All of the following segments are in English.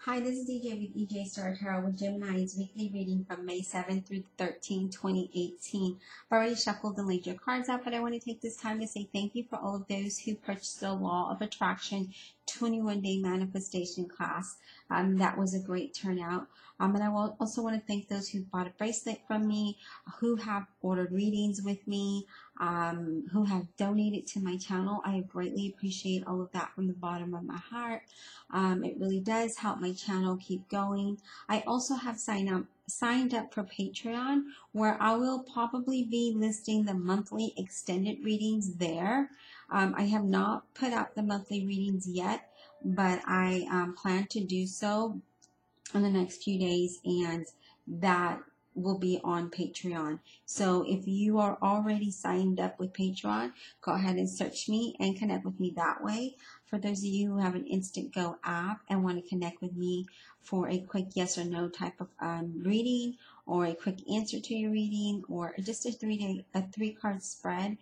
Hi, this is DJ with EJ Star Tarot with Gemini's weekly reading from May 7th through 13th, 2018. I've already shuffled and laid your cards out, but I want to take this time to say thank you for all of those who purchased the Law of Attraction 21-day manifestation class. That was a great turnout. And I will also want to thank those who bought a bracelet from me, who have ordered readings with me, who have donated to my channel. I greatly appreciate all of that from the bottom of my heart. It really does help my channel keep going. I also have signed up for Patreon, where I will probably be listing the monthly extended readings there. I have not put out the monthly readings yet, but I plan to do so in the next few days, and that will be on Patreon. So if you are already signed up with Patreon, go ahead and search me and connect with me that way. For those of you who have an InstantGo app and want to connect with me for a quick yes or no type of reading, or a quick answer to your reading, or just a 3-card spread,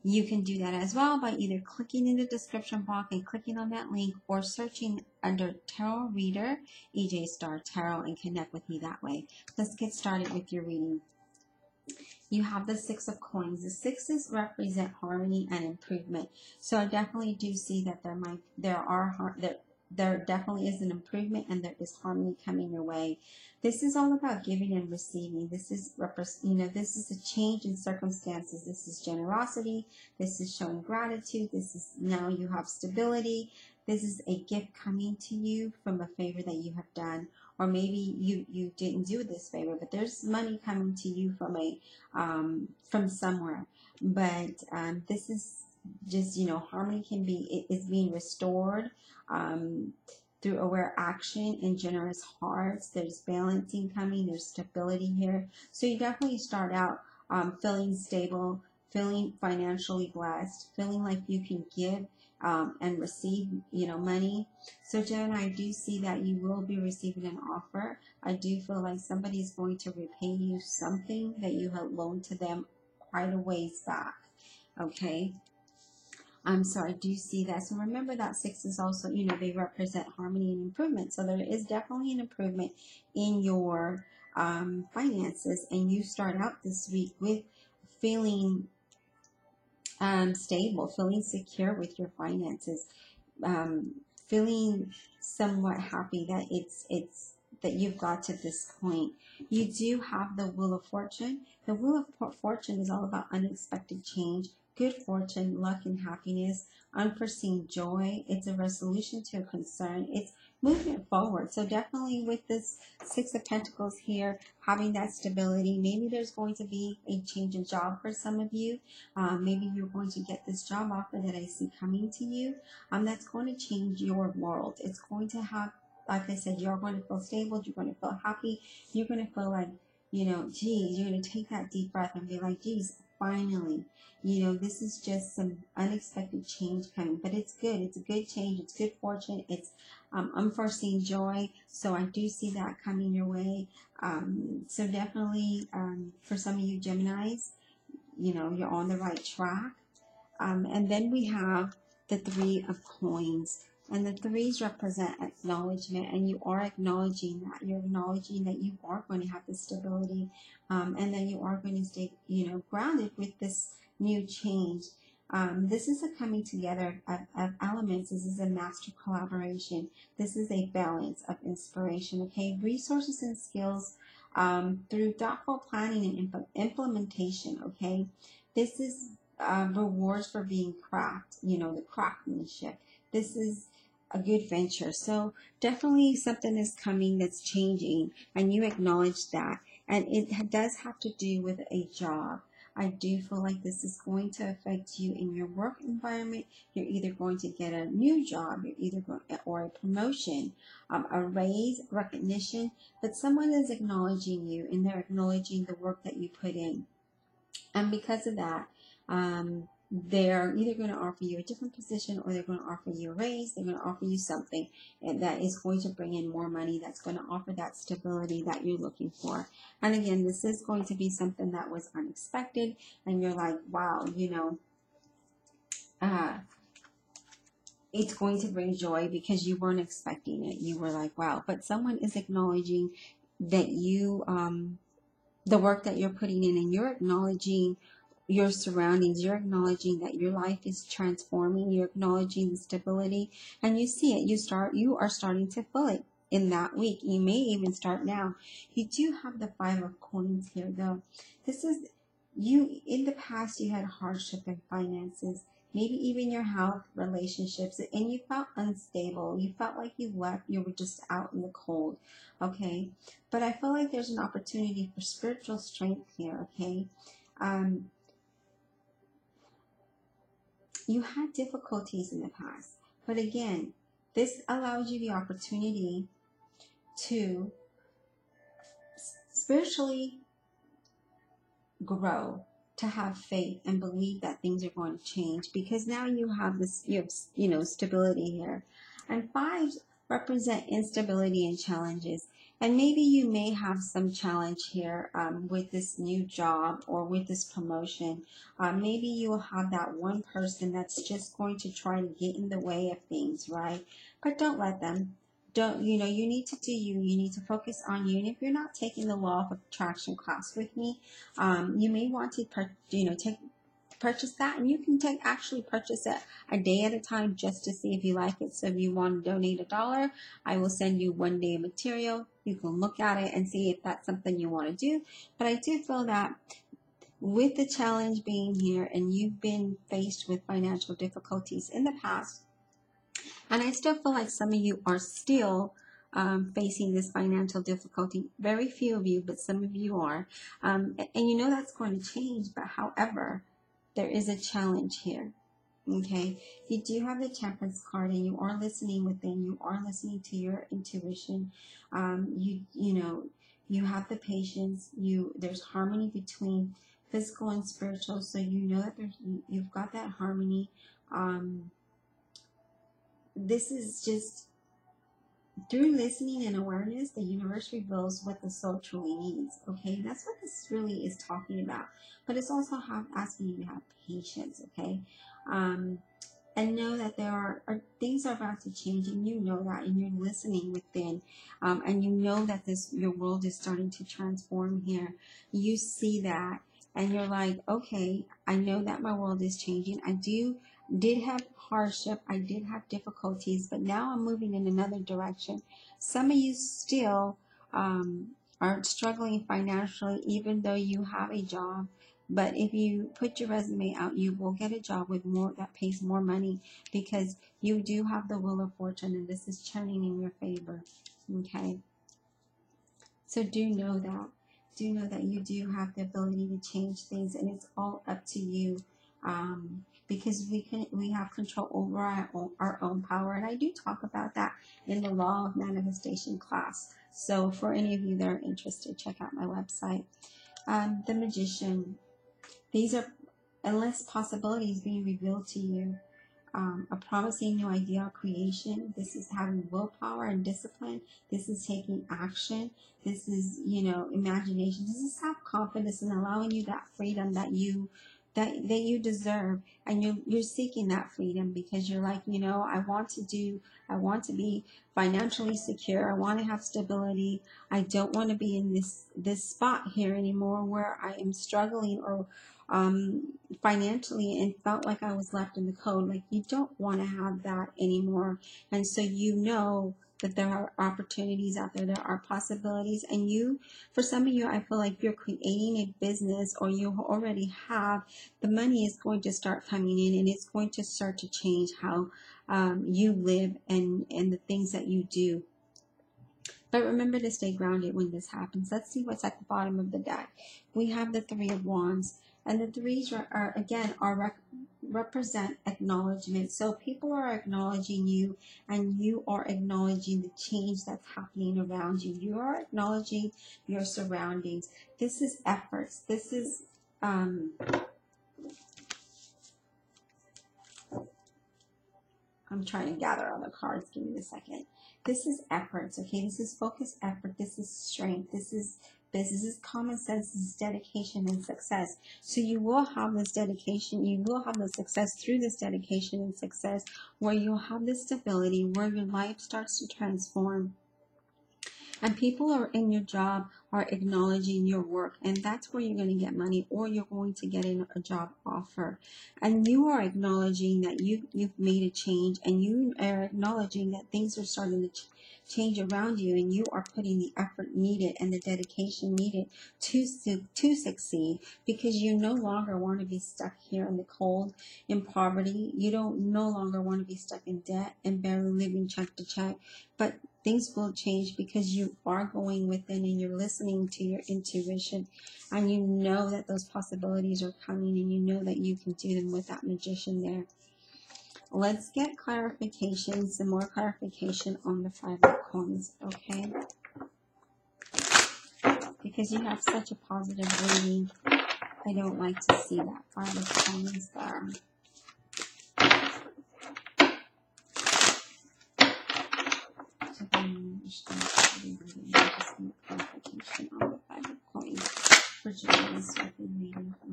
you can do that as well by either clicking in the description box and clicking on that link, or searching under Tarot Reader, EJ Star Tarot, and connect with me that way. Let's get started with your reading. You have the Six of Coins. The sixes represent harmony and improvement. So I definitely do see that there definitely is an improvement, and there is harmony coming your way. This is all about giving and receiving. This is this is a change in circumstances. This is generosity. This is showing gratitude. This is now you have stability. This is a gift coming to you from a favor that you have done, or maybe you didn't do this favor, but there's money coming to you from somewhere. But this is just, harmony is being restored through aware action and generous hearts. There's balancing coming. There's stability here. So you definitely start out feeling stable, feeling financially blessed, feeling like you can give and receive, money. So Gemini, I do see that you will be receiving an offer. I do feel like somebody is going to repay you something that you had loaned to them quite a ways back. Okay. So I do see that. So remember that six is also, they represent harmony and improvement. So there is definitely an improvement in your finances, and you start out this week with feeling stable, feeling secure with your finances, feeling somewhat happy that that you've got to this point. You do have the Wheel of Fortune. The Wheel of Fortune is all about unexpected change, good fortune, luck, and happiness, unforeseen joy. It's a resolution to a concern. It's movement forward. So definitely with this Six of Pentacles here, having that stability, maybe there's going to be a change in job for some of you. Maybe you're going to get this job offer that I see coming to you. That's going to change your world. It's going to have, like I said, you're going to feel stable. You're going to feel happy. You're going to feel like, geez, you're going to take that deep breath and be like, geez, finally, this is just some unexpected change coming, but it's good. It's a good change. It's good fortune. It's unforeseen joy. So I do see that coming your way. So definitely, for some of you Geminis, you're on the right track. And then we have the Three of Coins. And the threes represent acknowledgement, and you are acknowledging that. You're acknowledging that you are going to have the stability, and that you are going to stay, grounded with this new change. This is a coming together of elements. This is a master collaboration. This is a balance of inspiration, okay? Resources and skills through thoughtful planning and implementation, okay? This is rewards for being the craftsmanship. This is a good venture. So definitely something is coming that's changing, and you acknowledge that. And it does have to do with a job. I do feel like this is going to affect you in your work environment. You're either going to get a new job, or a promotion, a raise, recognition, but someone is acknowledging you, and they're acknowledging the work that you put in. And because of that, they're either going to offer you a different position, or they're going to offer you a raise. They're going to offer you something that is going to bring in more money, that's going to offer that stability that you're looking for. And again, this is going to be something that was unexpected, and you're like, wow, it's going to bring joy because you weren't expecting it. You were like, wow. But someone is acknowledging that you, the work that you're putting in, and you're acknowledging your surroundings. You're acknowledging that your life is transforming. You're acknowledging the stability, and you see it. You are starting to feel it in that week. You may even start now. You do have the Five of Coins here, though. This is you. In the past, you had hardship in finances, maybe even your health, relationships, and you felt unstable. You felt like you were just out in the cold. Okay, but I feel like there's an opportunity for spiritual strength here. Okay. Um, you had difficulties in the past, but again, this allows you the opportunity to spiritually grow, to have faith and believe that things are going to change, because now you have this, stability here. And fives represent instability and challenges. And maybe you may have some challenge here with this new job or with this promotion. Maybe you will have that one person that's just going to try to get in the way of things, right? But don't let them. Don't, you need to do you. You need to focus on you. And if you're not taking the law of attraction class with me, you may want to, purchase that, and you can actually purchase it a day at a time just to see if you like it. So if you want to donate $1, I will send you 1 day of material. You can look at it and see if that's something you want to do. But I do feel that with the challenge being here, and you've been faced with financial difficulties in the past, and I still feel like some of you are still facing this financial difficulty. Very few of you, but some of you are. And that's going to change. But however, there is a challenge here. Okay, you do have the Temperance card, and you are listening within. You are listening to your intuition. You have the patience. There's harmony between physical and spiritual. So you know that you've got that harmony. This is just through listening and awareness, the universe reveals what the soul truly needs. Okay, that's what this really is talking about. But it's also asking you to have patience. Okay, and know that there are things are about to change, and you know that, and you're listening within, and you know that your world is starting to transform here. You see that, and you're like, okay, I know that my world is changing. I did have hardship, I did have difficulties, but now I'm moving in another direction. Some of you still are struggling financially, even though you have a job. But if you put your resume out, you will get a job with more that pays more money, because you do have the Wheel of Fortune, and this is turning in your favor. Okay. So do know that. Do know that you do have the ability to change things, and it's all up to you. Because we have control over our own power, and I do talk about that in the Law of Manifestation class. So for any of you that are interested, check out my website. The Magician. These are endless possibilities being revealed to you. A promising new idea or creation. This is having willpower and discipline. This is taking action. This is, imagination. This is self-confidence and allowing you that freedom that you deserve. And you're seeking that freedom because you're like, I want to be financially secure. I want to have stability. I don't want to be in this spot here anymore where I am struggling or financially and felt like I was left in the cold. Like, you don't want to have that anymore. And so that there are opportunities out there, there are possibilities. And for some of you, I feel like you're creating a business, or you already have, the money is going to start coming in, and it's going to start to change how you live and the things that you do. But remember to stay grounded when this happens. Let's see what's at the bottom of the deck. We have the Three of Wands. And the threes represent acknowledgement. So people are acknowledging you, and you are acknowledging the change that's happening around you. You are acknowledging your surroundings. This is efforts. This is I'm trying to gather all the cards. Give me a second. This is efforts. Okay, this is focused effort. This is strength. This is this. This is common sense, this is dedication and success. So you will have this dedication, you will have the success through this dedication and success, where you'll have this stability, where your life starts to transform. And people are in your job are acknowledging your work, and that's where you're going to get money, or you're going to get in a job offer. And you are acknowledging that you've made a change, and you are acknowledging that things are starting to change around you, and you are putting the effort needed and the dedication needed to succeed, because you no longer want to be stuck here in the cold, in poverty. You don't no longer want to be stuck in debt and barely living check to check, but things will change because you are going within and you're listening to your intuition, and you know that those possibilities are coming, and you know that you can do them with that magician there. Let's get clarification, some more clarification on the 5 of coins, okay? Because you have such a positive reading, I don't like to see that 5 of coins there. Clarification on the 5 of coins for Gemini's weekly reading from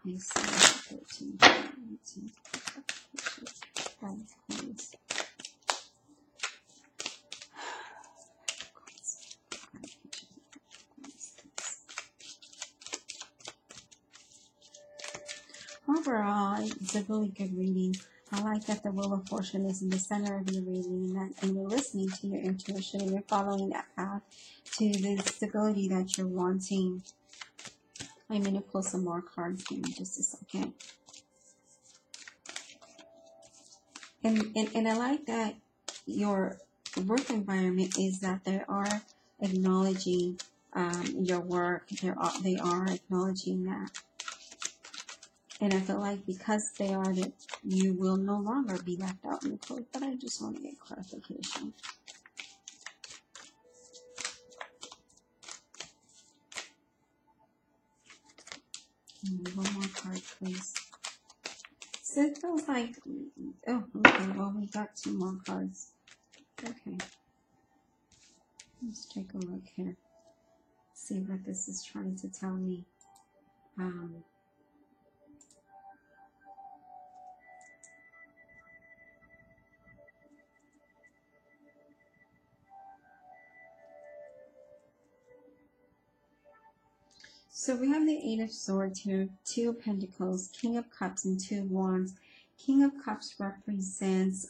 May 7th, 13th, 18th. 5 of coins. Overall, it's a really good reading. I like that the Wheel of Fortune is in the center of your reading, and you're listening to your intuition, and you're following that path to the stability that you're wanting. I'm going to pull some more cards here in just a second. And I like that your work environment is that they are acknowledging your work. They are acknowledging that. And I feel like because they are, that you will no longer be left out in the cold. But I just want to get clarification. One more card, please. So it feels like, oh, okay, well, we got 2 more cards. Okay. Let's take a look here. See what this is trying to tell me. So we have the 8 of Swords here, 2 of Pentacles, King of Cups, and 2 of Wands. King of Cups represents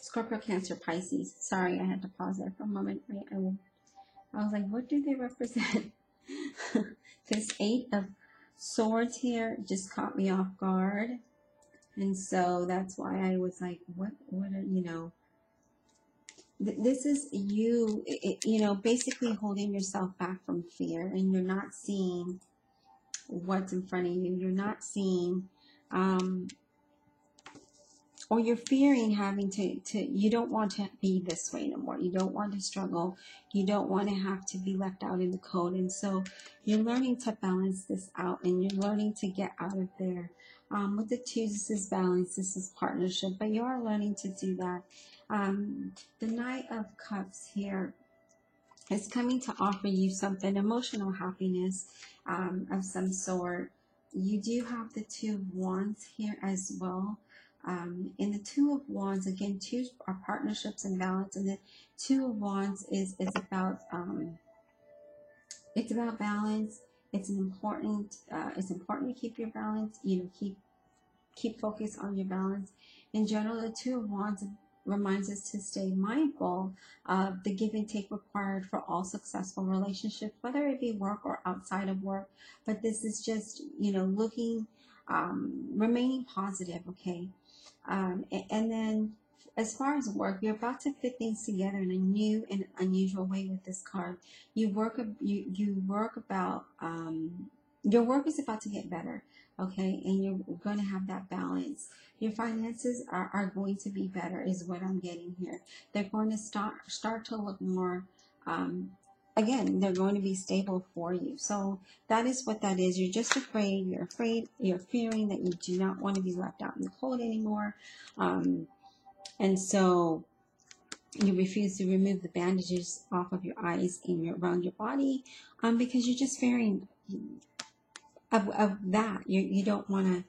Scorpio, Cancer, Pisces. Sorry, I had to pause there for a moment. I was like, what do they represent? This 8 of Swords here just caught me off guard. And so that's why I was like, what are, you know, this is you, you know, basically holding yourself back from fear, and you're not seeing what's in front of you. You're not seeing, or you're fearing having to, you don't want to be this way no more. You don't want to struggle. You don't want to have to be left out in the cold. And so you're learning to balance this out, and you're learning to get out of there. With the 2, this is balance, this is partnership, but you are learning to do that. The Knight of Cups here is coming to offer you something, emotional happiness of some sort. You do have the 2 of Wands here as well. In the 2 of Wands, again, 2 are partnerships and balance, and the 2 of Wands is about it's about balance. It's important to keep your balance. You know, keep focus on your balance. In general, the 2 of Wands reminds us to stay mindful of the give and take required for all successful relationships, whether it be work or outside of work. But this is just, you know, looking, remaining positive, okay? And then as far as work, you're about to fit things together in a new and unusual way with this card. Your work is about to get better, okay? And you're going to have that balance. Your finances are going to be better, is what I'm getting here. They're going to start to look more, again, they're going to be stable for you. So that is what that is. You're just afraid. You're fearing that you do not want to be left out in the cold anymore. And so You refuse to remove the bandages off of your eyes and around your body, because you're just fearing of that. You don't want to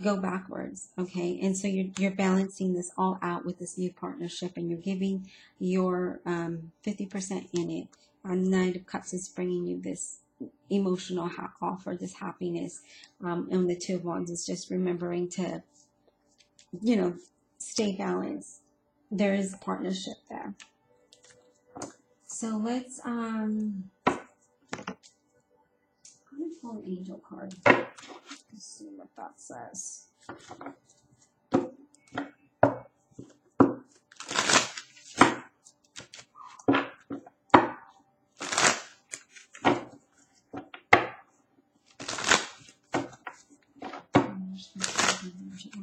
go backwards, okay? And so you're balancing this all out with this new partnership, and you're giving your 50% in it. And Knight of Cups is bringing you this emotional offer, this happiness, and the Two of Wands is just remembering to, stay balanced. There is a partnership there. So let's pull an angel card. Let's see what that says.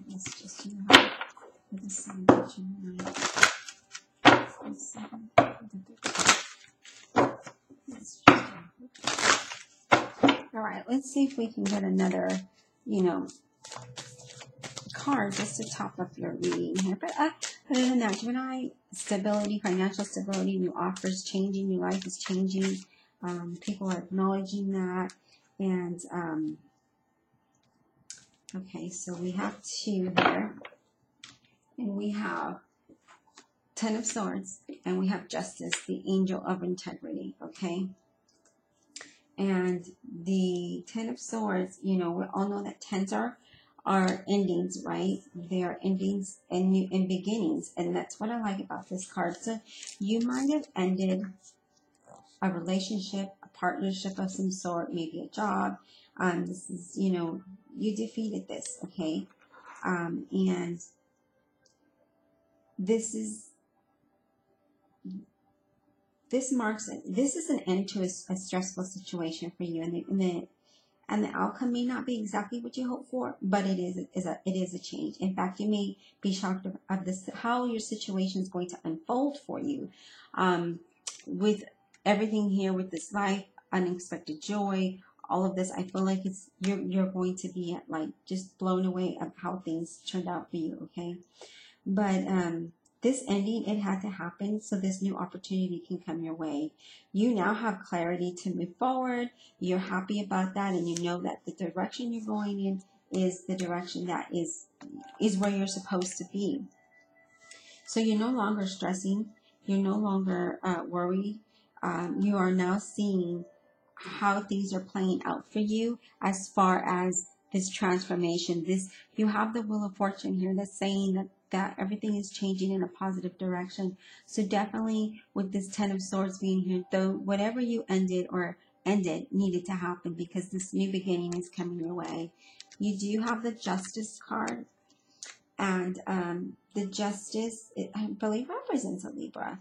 Let's just for the sign of Gemini. All right, let's see if we can get another, card just to top up your reading here. But other than that, Gemini, stability, financial stability, new offers changing, new life is changing. People are acknowledging that. And, okay, so we have 2 here. And we have 10 of Swords. And we have Justice, the angel of integrity, okay? And the 10 of Swords, we all know that 10s are endings, right? They are endings and new and beginnings, and that's what I like about this card. So you might have ended a relationship, a partnership of some sort, maybe a job. This is, you defeated this, okay? And this is an end to a stressful situation for you, and the outcome may not be exactly what you hope for, but it is a change. In fact, you may be shocked of this, how your situation is going to unfold for you, with everything here, with this life, unexpected joy, all of this. I feel like you're going to be just blown away of how things turned out for you. Okay, but this ending, it had to happen so this new opportunity can come your way. You now have clarity to move forward. You're happy about that, and you know that the direction you're going in is the direction that is where you're supposed to be. So you're no longer stressing. You're no longer worried. You are now seeing how things are playing out for you as far as this transformation. You have the Wheel of Fortune here that's saying that everything is changing in a positive direction. So definitely with this 10 of Swords being here, though, whatever you ended needed to happen, because this new beginning is coming your way. You do have the Justice card, and the Justice, I believe, represents a Libra.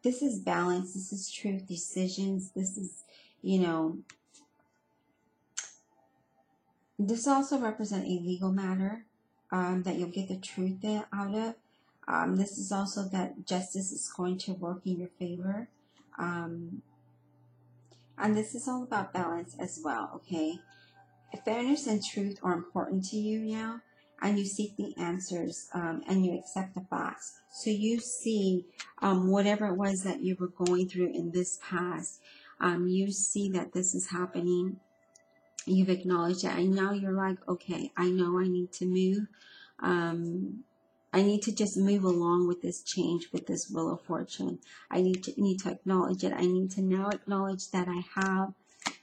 This is balance. This is truth, decisions. This is, this also represents a legal matter, that you'll get the truth out of. This is also that justice is going to work in your favor. And this is all about balance as well, okay? Fairness and truth are important to you now, and you seek the answers, and you accept the facts. So you see, whatever it was that you were going through in this past, you see that this is happening. You've acknowledged it, and now you're like, okay, I know I need to move. I need to just move along with this change, with this Wheel of Fortune. I need to acknowledge it. I need to now acknowledge that I have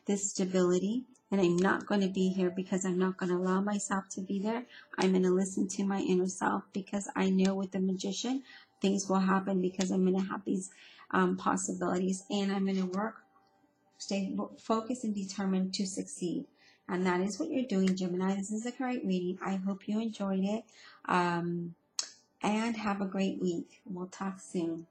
this stability, and I'm not going to be here because I'm not going to allow myself to be there. I'm going to listen to my inner self, because I know with the Magician, things will happen, because I'm going to have these possibilities, and I'm going to work, stay focused and determined to succeed. And that is what you're doing, Gemini. This is a great reading. I hope you enjoyed it. And have a great week. We'll talk soon.